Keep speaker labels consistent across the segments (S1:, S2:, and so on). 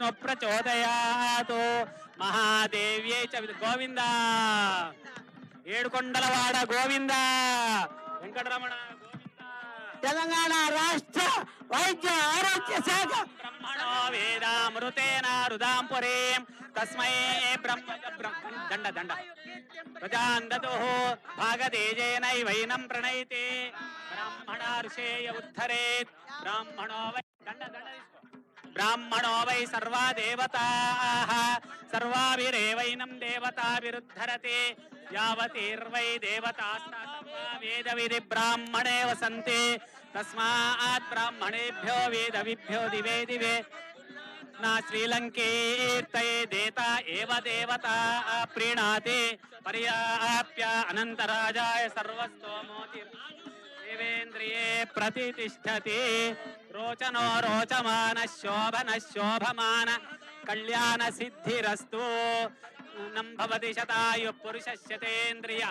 S1: విష్ణు ప్రచోదయాత్ మహాదేవ్యై చ గోవింద ఏడుకొండలవాడ గోవింద వెంకటరమణ గోవింద
S2: తెలంగాణ రాష్ట్ర వైద్య ఆరోగ్య శాఖ
S1: బ్రహ్మణో వేదామృతేన రుదాం పురీం తస్మై బ్రహ్మ దండ దండ ప్రజాందతో భాగతేజేనైవైనం ప్రణైతే బ్రాహ్మణ ఋషేయ ఉద్ధరేత్ బ్రాహ్మణో వై దండ దండ బ్రాహ్మణో వై సర్వా దేవతాః సర్వాభిరేవైనం దేవతాభిరుద్ధరతే యావతీర్వై దేవతాస్తా సర్వా వేద విధి బ్రాహ్మణే వసంతే తస్మాత్ బ్రాహ్మణేభ్యో వేదవిభ్యో దివే దివే నా శ్రీలంకేర్తయే దేత ఏవ దేవత ప్రీణాతే పర్యాప్య అనంతరాజాయ సర్వస్తోమోతి దేవేంద్రియే ప్రతిష్టతి రోచనో రోచమాన శోభన శోభమాన కళ్యాణ సిద్ధిరస్తు నంభవతి శతాయు పురుషస్యతేంద్రియ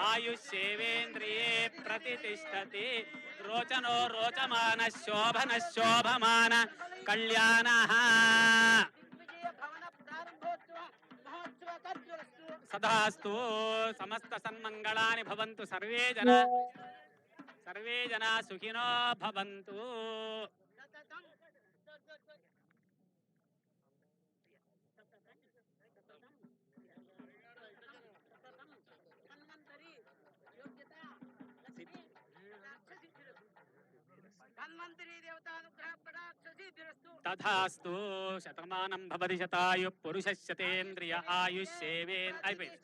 S1: ఆయుష్యేవేంద్రియే ప్రతిష్టతి రోచనో రోచమాన శోభన శోభమాన కళ్యాణ సదాస్తు సమస్త సన్మంగళాని భవంతు సర్వే జనా సుఖినో భవంతు. తథాస్తు శతమానం భవతి శతాయు పురుషస్యతేంద్రియ ఆయుష్యేవేన్ అయిపోయింది.